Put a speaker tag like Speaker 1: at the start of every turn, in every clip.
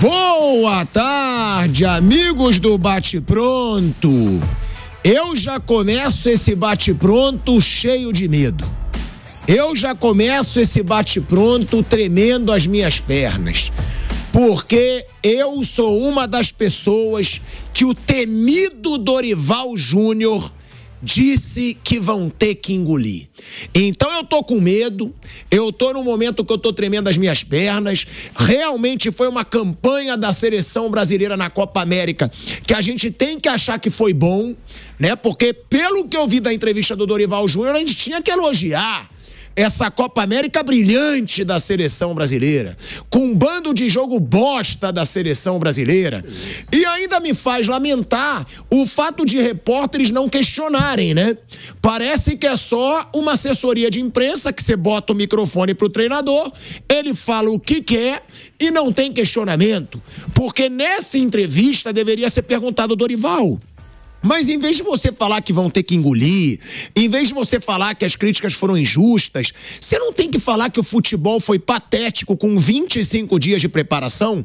Speaker 1: Boa tarde, amigos do Bate-Pronto. Eu já começo esse Bate-Pronto cheio de medo. Eu já começo esse Bate-Pronto tremendo as minhas pernas. Porque eu sou uma das pessoas que o temido Dorival Júnior disse que vão ter que engolir. Então eu tô com medo, eu tô num momento que eu tô tremendo as minhas pernas. Realmente foi uma campanha da seleção brasileira na Copa América que a gente tem que achar que foi bom, né? Porque pelo que eu vi da entrevista do Dorival Júnior, a gente tinha que elogiar essa Copa América brilhante da seleção brasileira, com um bando de jogo bosta da seleção brasileira. E ainda me faz lamentar o fato de repórteres não questionarem, né? Parece que é só uma assessoria de imprensa que você bota o microfone pro treinador, ele fala o que quer e não tem questionamento. Porque nessa entrevista deveria ser perguntado, Dorival, mas em vez de você falar que vão ter que engolir, em vez de você falar que as críticas foram injustas, você não tem que falar que o futebol foi patético com 25 dias de preparação?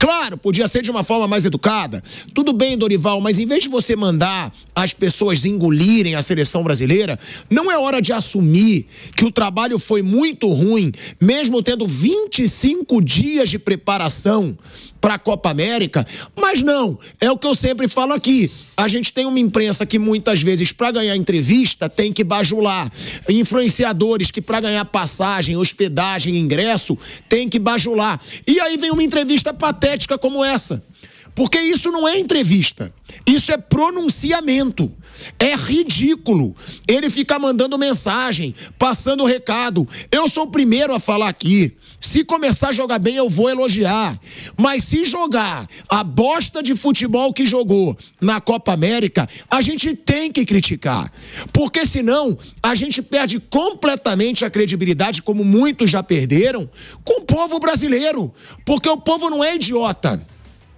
Speaker 1: Claro, podia ser de uma forma mais educada. Tudo bem, Dorival, mas em vez de você mandar as pessoas engolirem a seleção brasileira, não é hora de assumir que o trabalho foi muito ruim, mesmo tendo 25 dias de preparação para a Copa América? Mas não, é o que eu sempre falo aqui. A gente tem uma imprensa que muitas vezes, para ganhar entrevista, tem que bajular. Influenciadores que, para ganhar passagem, hospedagem, ingresso, tem que bajular. E aí vem uma entrevista patética como essa. Porque isso não é entrevista, isso é pronunciamento, é ridículo. Ele fica mandando mensagem, passando recado. Eu sou o primeiro a falar aqui, se começar a jogar bem eu vou elogiar, mas se jogar a bosta de futebol que jogou na Copa América, a gente tem que criticar, porque senão a gente perde completamente a credibilidade, como muitos já perderam, com o povo brasileiro, porque o povo não é idiota.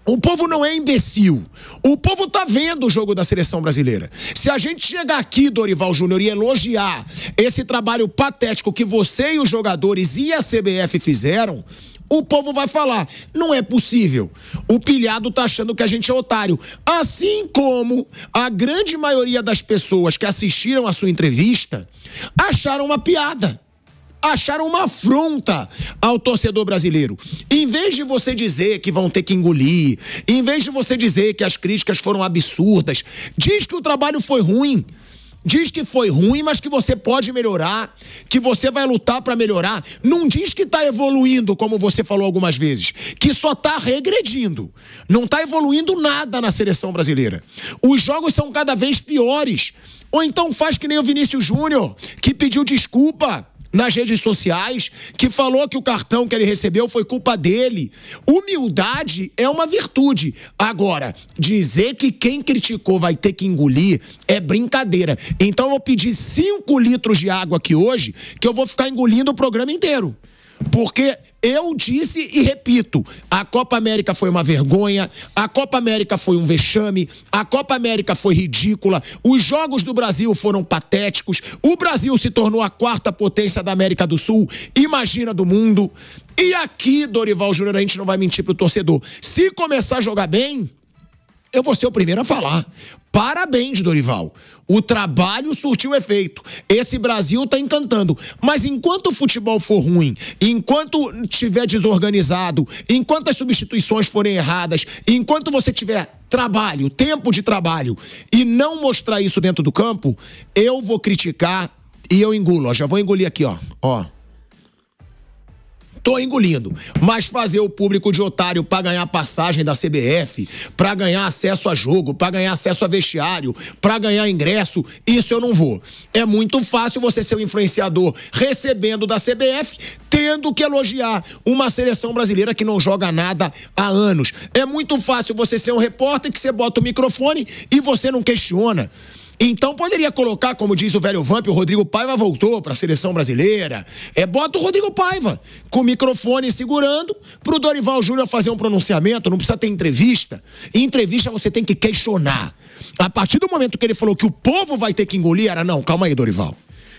Speaker 1: O povo não é imbecil. O povo tá vendo o jogo da seleção brasileira. Se a gente chegar aqui, Dorival Júnior, e elogiar esse trabalho patético que você e os jogadores e a CBF fizeram, o povo vai falar, não é possível. O pilhado tá achando que a gente é otário. Assim como a grande maioria das pessoas que assistiram a sua entrevista acharam uma piada. Acharam uma afronta ao torcedor brasileiro. Em vez de você dizer que vão ter que engolir, em vez de você dizer que as críticas foram absurdas, diz que o trabalho foi ruim. Diz que foi ruim, mas que você pode melhorar, que você vai lutar para melhorar. Não diz que tá evoluindo, como você falou algumas vezes, que só tá regredindo. Não tá evoluindo nada na seleção brasileira. Os jogos são cada vez piores. Ou então faz que nem o Vinícius Júnior, que pediu desculpa nas redes sociais, que falou que o cartão que ele recebeu foi culpa dele. Humildade é uma virtude. Agora, dizer que quem criticou vai ter que engolir é brincadeira. Então eu vou pedir 5 litros de água aqui hoje, que eu vou ficar engolindo o programa inteiro. Porque eu disse e repito, a Copa América foi uma vergonha, a Copa América foi um vexame, a Copa América foi ridícula, os jogos do Brasil foram patéticos, o Brasil se tornou a 4ª potência da América do Sul, imagina do mundo. E aqui, Dorival Júnior, a gente não vai mentir pro torcedor. Se começar a jogar bem, eu vou ser o primeiro a falar. Parabéns, Dorival. O trabalho surtiu efeito. Esse Brasil tá encantando. Mas enquanto o futebol for ruim, enquanto estiver desorganizado, enquanto as substituições forem erradas, enquanto você tiver trabalho, tempo de trabalho, e não mostrar isso dentro do campo, eu vou criticar e eu engulo. Ó, já vou engolir aqui, ó. Tô engolindo, mas fazer o público de otário pra ganhar passagem da CBF, pra ganhar acesso a jogo, pra ganhar acesso a vestiário, pra ganhar ingresso, isso eu não vou. É muito fácil você ser um influenciador recebendo da CBF, tendo que elogiar uma seleção brasileira que não joga nada há anos. É muito fácil você ser um repórter que você bota o microfone e você não questiona. Então poderia colocar, como diz o velho Vamp, o Rodrigo Paiva voltou para a seleção brasileira. Bota o Rodrigo Paiva com o microfone segurando pro Dorival Júnior fazer um pronunciamento, não precisa ter entrevista. Em entrevista você tem que questionar. A partir do momento que ele falou que o povo vai ter que engolir, não, calma aí, Dorival.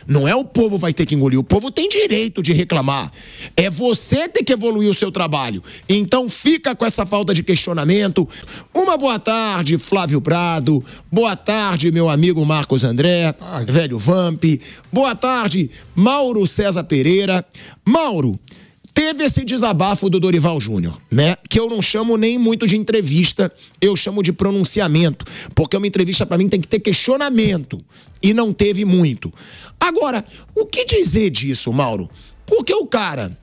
Speaker 1: Não é o povo vai ter que engolir, o povo tem direito de reclamar. É você ter que evoluir o seu trabalho. Então fica com essa falta de questionamento. Uma boa tarde, Flávio Prado. Boa tarde, meu amigo Marcos André, velho Vamp. Boa tarde, Mauro César Pereira. Mauro, teve esse desabafo do Dorival Júnior, né? Que eu não chamo nem muito de entrevista, eu chamo de pronunciamento. Porque uma entrevista pra mim tem que ter questionamento. E não teve muito. Agora, o que dizer disso, Mauro? Porque o cara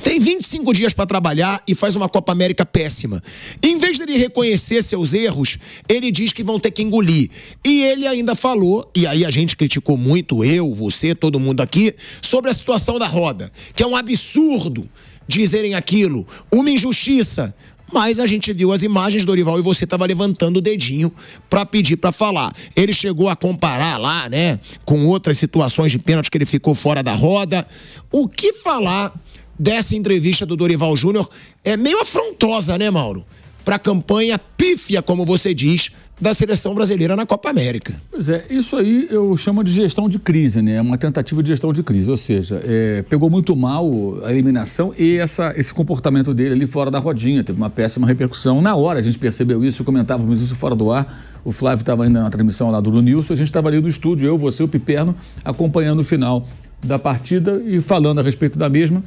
Speaker 1: tem 25 dias pra trabalhar e faz uma Copa América péssima. Em vez dele reconhecer seus erros, ele diz que vão ter que engolir. E ele ainda falou, e aí a gente criticou muito, eu, você, todo mundo aqui, sobre a situação da roda, que é um absurdo dizerem aquilo, uma injustiça. Mas a gente viu as imagens do Dorival e você estava levantando o dedinho para pedir para falar. Ele chegou a comparar lá, né, com outras situações de pênalti que ele ficou fora da roda. O que falar dessa entrevista do Dorival Júnior? É meio afrontosa, né, Mauro? Para a campanha pífia, como você diz, da seleção brasileira na Copa América.
Speaker 2: Pois é, isso aí eu chamo de gestão de crise, né? É uma tentativa de gestão de crise, ou seja, pegou muito mal a eliminação e esse comportamento dele ali fora da rodinha, teve uma péssima repercussão. Na hora a gente percebeu isso, comentávamos isso fora do ar, o Flávio estava ainda na transmissão lá do Nilson, a gente estava ali no estúdio, eu, você, o Piperno, acompanhando o final da partida e falando a respeito da mesma.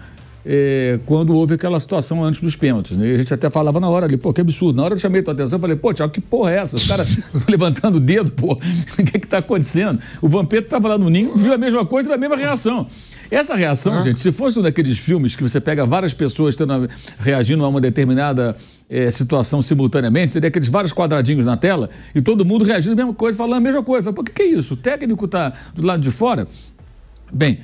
Speaker 2: Quando houve aquela situação antes dos pênaltis, né? A gente até falava na hora ali, pô, que absurdo. Na hora eu chamei a tua atenção, falei, pô, Thiago, que porra é essa? Os caras levantando o dedo, pô, o que tá acontecendo? O Vampeta estava lá no ninho, viu a mesma coisa, teve a mesma reação. Essa reação, gente, se fosse um daqueles filmes que você pega várias pessoas reagindo a uma determinada situação simultaneamente, teria aqueles vários quadradinhos na tela e todo mundo reagindo a mesma coisa, falando a mesma coisa. Pô, o que é isso? O técnico tá do lado de fora? Bem,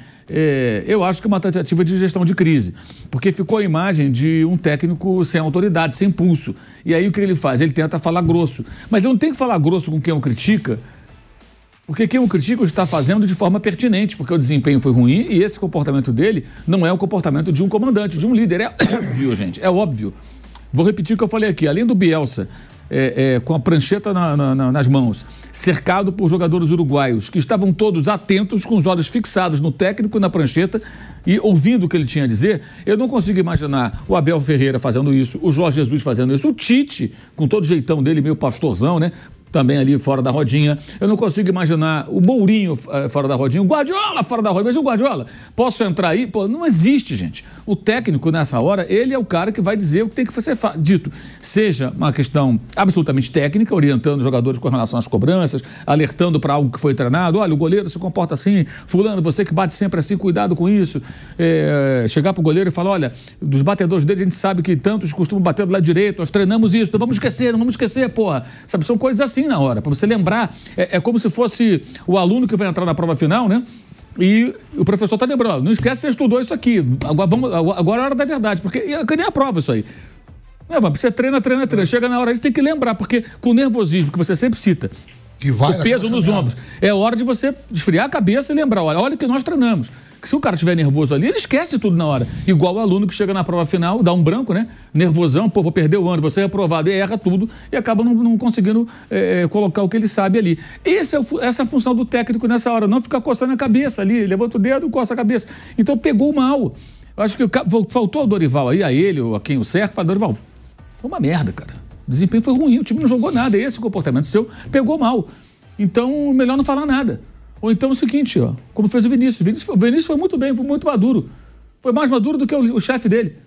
Speaker 2: eu acho que é uma tentativa de gestão de crise, porque ficou a imagem de um técnico sem autoridade, sem pulso. E aí o que ele faz? Ele tenta falar grosso. Mas ele não tem que falar grosso com quem o critica, porque quem o critica está fazendo de forma pertinente, porque o desempenho foi ruim e esse comportamento dele não é o comportamento de um comandante, de um líder. É óbvio, gente, é óbvio. Vou repetir o que eu falei aqui. Além do Bielsa, com a prancheta nas mãos, cercado por jogadores uruguaios que estavam todos atentos, com os olhos fixados no técnico, na prancheta e ouvindo o que ele tinha a dizer, eu não consigo imaginar o Abel Ferreira fazendo isso, o Jorge Jesus fazendo isso, o Tite, com todo o jeitão dele, meio pastorzão, né? Também ali fora da rodinha. Eu não consigo imaginar o Mourinho fora da rodinha, o Guardiola fora da rodinha. Mas o Guardiola, posso entrar aí? Pô, não existe, gente. O técnico, nessa hora, ele é o cara que vai dizer o que tem que ser dito. Seja uma questão absolutamente técnica, orientando os jogadores com relação às cobranças, alertando para algo que foi treinado. Olha, o goleiro se comporta assim. Fulano, você que bate sempre assim, cuidado com isso. Chegar para o goleiro e falar, olha, dos batedores dele, a gente sabe que tantos costumam bater do lado direito, nós treinamos isso, não vamos esquecer, porra. Sabe, são coisas assim na hora, para você lembrar. É como se fosse o aluno que vai entrar na prova final, né? E o professor tá lembrando, não esquece que você estudou isso aqui, agora é a hora da verdade, porque nem a prova isso aí. Você treina, chega na hora aí, você tem que lembrar, porque com o nervosismo que você sempre cita, o peso nos ombros, é hora de você esfriar a cabeça e lembrar, olha o que nós treinamos. Que se o cara estiver nervoso ali, ele esquece tudo na hora. Igual o aluno que chega na prova final, dá um branco, né? Nervosão, pô, vou perder o ano, você é reprovado, e erra tudo e acaba não conseguindo colocar o que ele sabe ali. Essa é a função do técnico nessa hora, não ficar coçando a cabeça ali, levanta o dedo, coça a cabeça. Então pegou mal. Eu acho que faltou ao Dorival aí, a ele, ou a quem o cerca, fala, Dorival, foi uma merda, cara. O desempenho foi ruim, o time não jogou nada, esse comportamento seu pegou mal. Então, melhor não falar nada. Ou então é o seguinte, ó, como fez o Vinícius. O Vinícius foi muito bem, foi muito maduro. Foi mais maduro do que o chefe dele.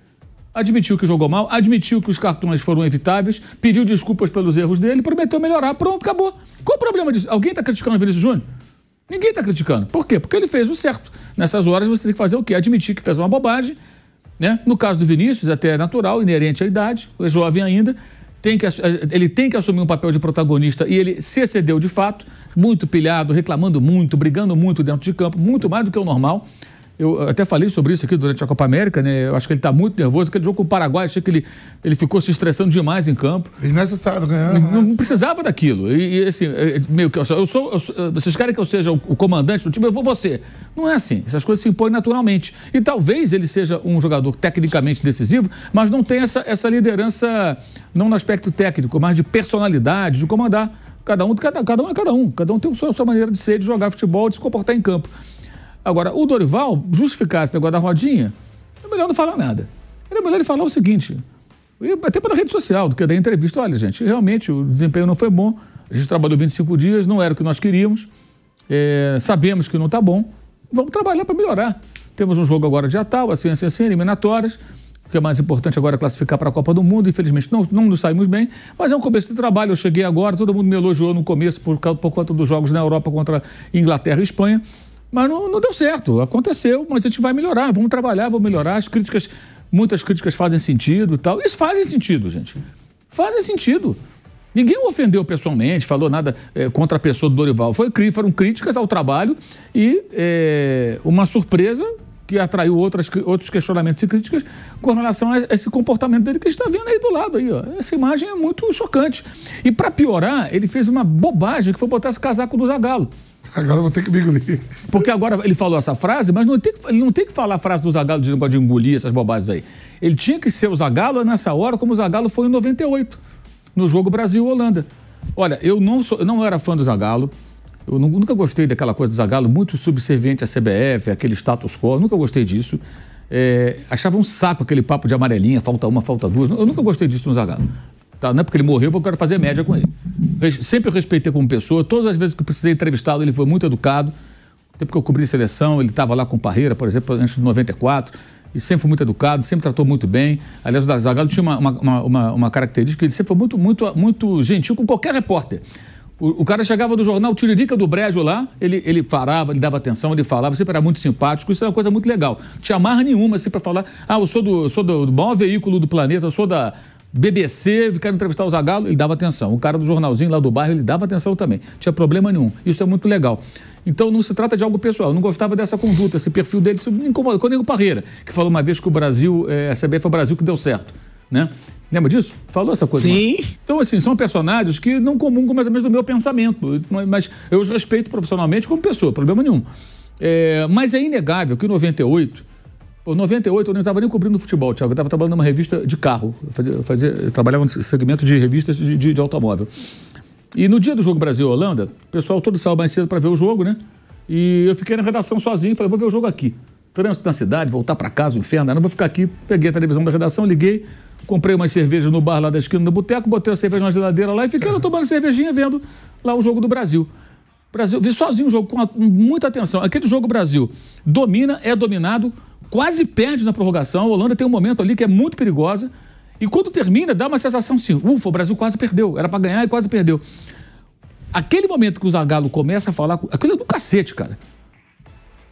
Speaker 2: Admitiu que jogou mal, admitiu que os cartões foram evitáveis, pediu desculpas pelos erros dele, prometeu melhorar, pronto, acabou. Qual o problema disso? Alguém está criticando o Vinícius Júnior? Ninguém está criticando. Por quê? Porque ele fez o certo. Nessas horas você tem que fazer o quê? Admitir que fez uma bobagem, né? No caso do Vinícius, até é natural, inerente à idade, é jovem ainda, ele tem que assumir um papel de protagonista e ele se excedeu de fato, muito pilhado, reclamando muito, brigando muito dentro de campo, muito mais do que o normal. Eu até falei sobre isso aqui durante a Copa América, né? Eu acho que ele está muito nervoso, aquele jogo com o Paraguai, achei que ele ficou se estressando demais em campo.
Speaker 3: Desnecessário ganhar.
Speaker 2: Não precisava daquilo. E assim, meio que vocês querem que eu seja o comandante do time, eu vou você. Não é assim. Essas coisas se impõem naturalmente. E talvez ele seja um jogador tecnicamente decisivo, mas não tem essa liderança, não no aspecto técnico, mas de personalidade, de comandar. Cada um é cada um. Cada um tem a sua maneira de ser, de jogar futebol, de se comportar em campo. Agora, o Dorival, justificar esse negócio da rodinha, é melhor não falar nada. É melhor ele falar o seguinte, até pela rede social, do que da entrevista. Olha, gente, realmente o desempenho não foi bom, a gente trabalhou 25 dias, não era o que nós queríamos, sabemos que não está bom, vamos trabalhar para melhorar. Temos um jogo agora dia tal, assim, eliminatórias. O que é mais importante agora é classificar para a Copa do Mundo. Infelizmente não nos saímos bem, mas é um começo de trabalho. Eu cheguei agora, todo mundo me elogiou no começo por conta dos jogos na Europa contra Inglaterra e Espanha, mas não deu certo. Aconteceu, mas a gente vai melhorar, vamos trabalhar, vamos melhorar. Muitas críticas fazem sentido e tal. Isso fazem sentido, gente. Fazem sentido. Ninguém o ofendeu pessoalmente, falou nada contra a pessoa do Dorival. Foram críticas ao trabalho e uma surpresa que atraiu outros questionamentos e críticas com relação a esse comportamento dele que a gente está vendo aí do lado. Aí, ó. Essa imagem é muito chocante. E para piorar, ele fez uma bobagem que foi botar esse casaco do Zagallo.
Speaker 3: Agora eu vou ter que me engolir.
Speaker 2: Porque agora ele falou essa frase, mas ele não tem que falar a frase do Zagallo de engolir essas bobagens aí. Ele tinha que ser o Zagallo nessa hora, como o Zagallo foi em 98, no jogo Brasil-Holanda. Olha, eu não era fã do Zagallo. Eu nunca gostei daquela coisa do Zagallo, muito subserviente à CBF, aquele status quo, eu nunca gostei disso. Achava um saco aquele papo de amarelinha, falta uma, falta duas. Eu nunca gostei disso no Zagallo. Tá, não é porque ele morreu, eu quero fazer média com ele. Sempre respeitei como pessoa, todas as vezes que eu precisei entrevistá-lo, ele foi muito educado. Até porque eu cobri seleção, ele estava lá com o Parreira, por exemplo, antes de 94, e sempre foi muito educado, sempre tratou muito bem. Aliás, o Zagallo tinha uma característica, ele sempre foi muito gentil com qualquer repórter. O cara chegava do jornal Tiririca do Brejo lá, ele parava, ele dava atenção, ele falava, sempre era muito simpático, isso era uma coisa muito legal. Não tinha marra nenhuma assim para falar, eu sou do maior veículo do planeta, eu sou da BBC, quero entrevistar o Zagallo, ele dava atenção. O cara do jornalzinho lá do bairro, ele dava atenção também. Não tinha problema nenhum. Isso é muito legal. Então não se trata de algo pessoal. Eu não gostava dessa conduta, esse perfil dele, isso me incomodou. Quando o Parreira, que falou uma vez que o Brasil, a CBF foi o Brasil que deu certo, né? Lembra disso? Falou essa coisa?
Speaker 1: Sim.
Speaker 2: Então, assim, são personagens que não comungam mais ou menos do meu pensamento, mas eu os respeito profissionalmente como pessoa, problema nenhum. Mas é inegável que em 98, eu não estava nem cobrindo futebol, Thiago, eu estava trabalhando numa revista de carro, eu trabalhava no segmento de revistas de automóvel. E no dia do jogo Brasil-Holanda, o pessoal todo saiu mais cedo para ver o jogo, né? E eu fiquei na redação sozinho, falei, vou ver o jogo aqui. Trânsito na cidade, voltar para casa, o inferno, não vou ficar aqui. Peguei a televisão da redação, liguei, comprei umas cervejas no bar lá da esquina do boteco, botei a cerveja na geladeira lá e fiquei lá tomando cervejinha vendo lá o jogo do Brasil. Vi sozinho o jogo, com muita atenção. Aquele jogo Brasil domina, é dominado, quase perde na prorrogação. A Holanda tem um momento ali que é muito perigosa e quando termina dá uma sensação assim, ufa, o Brasil quase perdeu, era para ganhar e quase perdeu. Aquele momento que o Zagallo começa a falar, aquilo é do cacete, cara.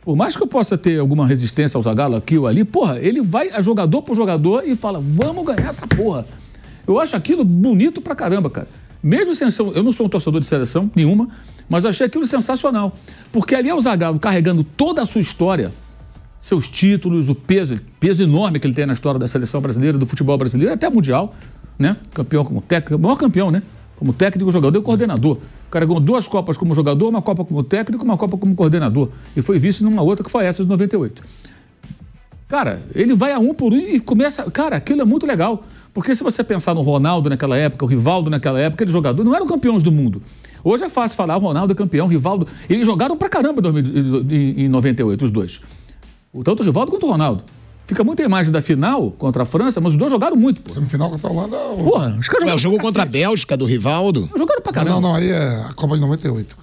Speaker 2: Por mais que eu possa ter alguma resistência ao Zagallo aqui ou ali, porra, ele vai jogador por jogador e fala, vamos ganhar essa porra. Eu acho aquilo bonito pra caramba, cara. Mesmo sem ser, eu não sou um torcedor de seleção nenhuma, mas eu achei aquilo sensacional. Porque ali é o Zagallo carregando toda a sua história, seus títulos, o peso enorme que ele tem na história da seleção brasileira, do futebol brasileiro, até mundial, né? Campeão como técnico, maior campeão, né? Como técnico, jogador e coordenador. O cara ganhou 2 Copas como jogador, uma Copa como técnico, uma Copa como coordenador. E foi vice numa outra que foi essa de 98. Cara, ele vai a um por um e começa... Cara, aquilo é muito legal. Porque se você pensar no Ronaldo naquela época, o Rivaldo naquela época, aqueles jogadores não eram campeões do mundo. Hoje é fácil falar, o Ronaldo é campeão, o Rivaldo... Eles jogaram pra caramba em 98, os dois. Tanto o Rivaldo quanto o Ronaldo. Fica muita imagem da final contra a França, mas os dois jogaram muito, pô.
Speaker 3: No final contra a Holanda...
Speaker 2: Porra, os caras
Speaker 1: jogou contra a Bélgica, do Rivaldo.
Speaker 2: Jogaram pra caramba.
Speaker 3: Não, aí é a Copa de 98.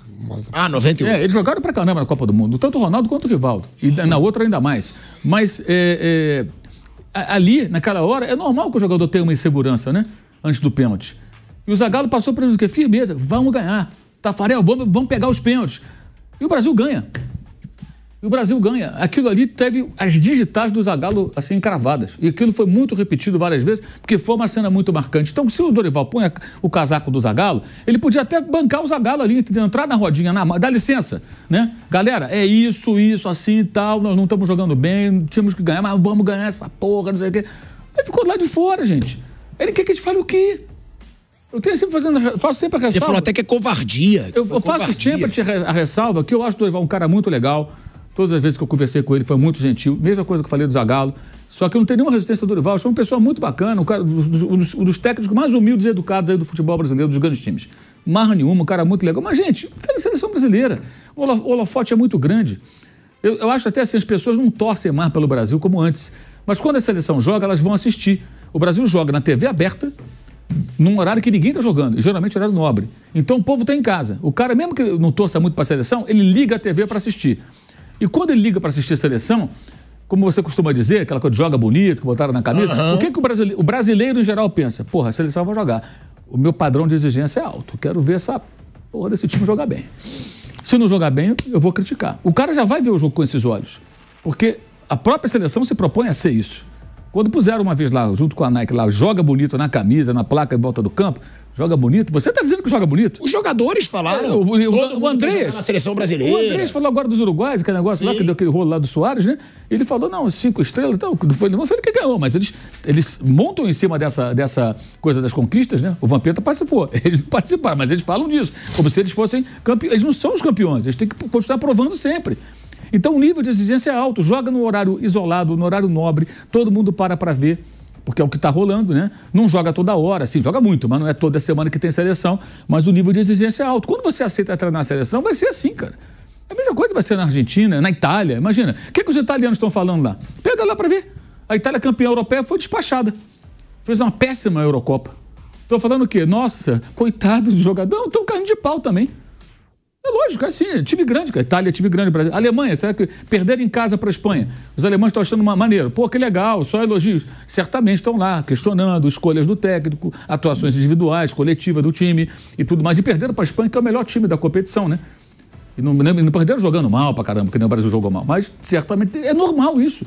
Speaker 1: 98.
Speaker 2: Eles jogaram pra caramba na Copa do Mundo, tanto o Ronaldo quanto o Rivaldo. E na outra ainda mais. Mas ali, naquela hora, é normal que o jogador tenha uma insegurança, né? Antes do pênalti. E o Zagallo passou para eles o quê? Firmeza, vamos ganhar. Tafarel, vamos pegar os pênaltis. E o Brasil ganha. Aquilo ali teve as digitais do Zagallo assim encravadas. E aquilo foi muito repetido várias vezes, porque foi uma cena muito marcante. Então, se o Dorival põe o casaco do Zagallo, ele podia até bancar o Zagallo ali, entrar na rodinha, dá licença, né? Galera, é isso, assim e tal, nós não estamos jogando bem, tínhamos que ganhar, mas vamos ganhar essa porra, não sei o quê. Aí ficou lá de fora, gente. Ele quer que a gente fale o quê? Faço sempre a ressalva.
Speaker 1: Você falou até que é covardia.
Speaker 2: Eu faço sempre a ressalva que eu acho o Dorival um cara muito legal. Todas as vezes que eu conversei com ele, foi muito gentil. Mesma coisa que eu falei do Zagallo. Só que eu não tenho nenhuma resistência do Dorival. Eu sou uma pessoa muito bacana, um cara, um dos técnicos mais humildes e educados aí do futebol brasileiro, dos grandes times. Marra nenhuma, um cara muito legal. Mas, gente, tá na seleção brasileira. O holofote é muito grande. Eu acho até assim, as pessoas não torcem mais pelo Brasil como antes. Mas quando a seleção joga, elas vão assistir. O Brasil joga na TV aberta, num horário que ninguém está jogando, e geralmente horário nobre. Então o povo está em casa. O cara, mesmo que não torça muito para a seleção, ele liga a TV para assistir. E quando ele liga para assistir a seleção, como você costuma dizer, aquela coisa de joga bonito, que botaram na camisa, o que o brasileiro em geral pensa? Porra, a seleção vai jogar. O meu padrão de exigência é alto. Eu quero ver essa porra desse time jogar bem. Se não jogar bem, eu vou criticar. O cara já vai ver o jogo com esses olhos. Porque a própria seleção se propõe a ser isso. Quando puseram uma vez lá, junto com a Nike lá, joga bonito na camisa, na placa em volta do campo, joga bonito. Você está dizendo que joga bonito?
Speaker 1: Os jogadores falaram.
Speaker 2: O Andrés.
Speaker 1: Na seleção brasileira.
Speaker 2: O Andrés falou agora dos uruguaios, aquele negócio lá, que deu aquele rolo lá do Soares, né? Ele falou, não, 5 estrelas e tal. Não foi ele que ganhou, mas eles montam em cima dessa coisa das conquistas, né? O Vampeta participou. Eles não participaram, mas eles falam disso. Como se eles fossem campeões. Eles não são os campeões, eles têm que continuar provando sempre. Então o nível de exigência é alto, joga no horário isolado, no horário nobre, todo mundo para ver, porque é o que está rolando, né? Não joga toda hora, sim, joga muito, mas não é toda semana que tem seleção, mas o nível de exigência é alto. Quando você aceita treinar a seleção, vai ser assim, cara. A mesma coisa vai ser na Argentina, na Itália, imagina. O que os italianos estão falando lá? Pega lá para ver. A Itália campeã europeia foi despachada. Fez uma péssima Eurocopa. Estão falando o quê? Nossa, coitado do jogador, estão caindo de pau também. É lógico, é assim, é time grande, cara. Itália é time grande, Brasil. Alemanha, será que perderam em casa para a Espanha? Os alemães estão achando uma maneira. Pô, que legal, só elogios. Certamente estão lá, questionando escolhas do técnico, atuações individuais, coletivas do time e tudo mais. E perderam para a Espanha, que é o melhor time da competição, né? E não perderam jogando mal pra caramba, que nem o Brasil jogou mal. Mas, certamente, é normal isso.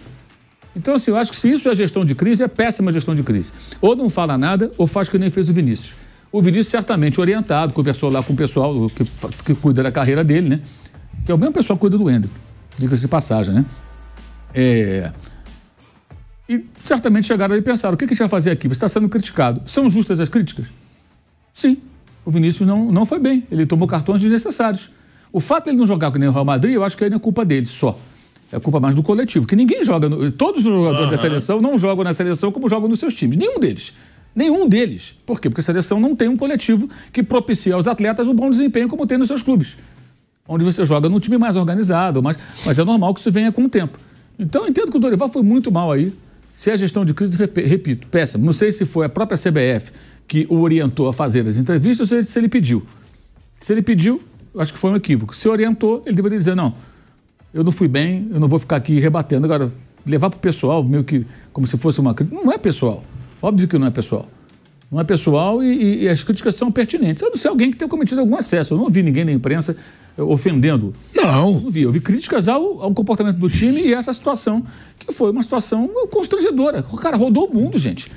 Speaker 2: Então, assim, eu acho que se isso é gestão de crise, é péssima gestão de crise. Ou não fala nada, ou faz que nem fez o Vinícius. O Vinícius certamente orientado, conversou lá com o pessoal que cuida da carreira dele, né? Que é o mesmo pessoal que cuida do Hendrick, diga-se de passagem, né? E certamente chegaram ali e pensaram, o que a gente vai fazer aqui? Você está sendo criticado. São justas as críticas? Sim. O Vinícius não foi bem, ele tomou cartões desnecessários. O fato de ele não jogar com nem o Real Madrid, eu acho que aí não é culpa dele só. É culpa mais do coletivo, que ninguém joga, todos os jogadores da seleção não jogam na seleção como jogam nos seus times, nenhum deles. Nenhum deles. Por quê? Porque a seleção não tem um coletivo que propicia aos atletas um bom desempenho como tem nos seus clubes. Onde você joga num time mais organizado, mas é normal que isso venha com o tempo. Então eu entendo que o Dorival foi muito mal aí. Se a gestão de crise, repito, péssima. Não sei se foi a própria CBF que o orientou a fazer as entrevistas ou se ele pediu. Se ele pediu, eu acho que foi um equívoco. Se orientou, ele deveria dizer, não, eu não fui bem, eu não vou ficar aqui rebatendo. Agora, levar para o pessoal, meio que como se fosse uma crítica. Não é pessoal. Óbvio que não é pessoal. Não é pessoal e as críticas são pertinentes. Eu não sei alguém que tenha cometido algum excesso. Eu não vi ninguém na imprensa ofendendo.
Speaker 1: Não.
Speaker 2: Eu vi críticas ao comportamento do time e essa situação, que foi uma situação constrangedora. O cara rodou o mundo, gente.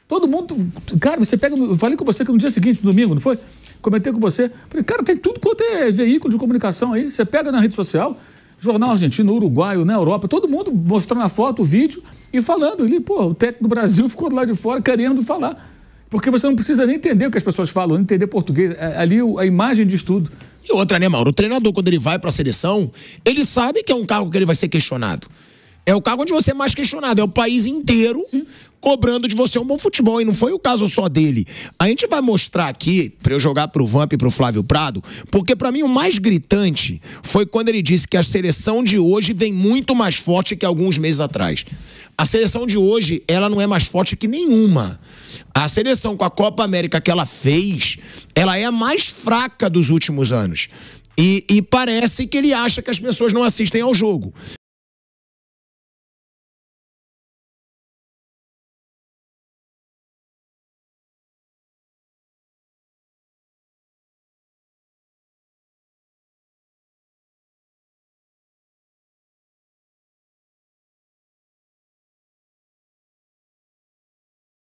Speaker 2: Todo mundo... Cara, você pega... Eu falei com você que no dia seguinte, no domingo, não foi? Comentei com você. Falei, cara, tem tudo quanto é veículo de comunicação aí. Você pega na rede social, jornal argentino, uruguaio, na Europa, todo mundo mostrando a foto, o vídeo e falando ali, pô, o técnico do Brasil ficou do lado de fora querendo falar. Porque você não precisa nem entender o que as pessoas falam, nem entender português. Ali a imagem diz tudo.
Speaker 1: E outra, né, Mauro? O treinador, quando ele vai pra seleção, ele sabe que é um cargo que ele vai ser questionado. É o cargo onde você é mais questionado. É o país inteiro cobrando de você um bom futebol. E não foi o caso só dele. A gente vai mostrar aqui, pra eu jogar pro Vamp e pro Flávio Prado, porque pra mim o mais gritante foi quando ele disse que a seleção de hoje vem muito mais forte que alguns meses atrás. A seleção de hoje, ela não é mais forte que nenhuma. A seleção com a Copa América que ela fez, ela é a mais fraca dos últimos anos. E parece que ele acha que as pessoas não assistem ao jogo.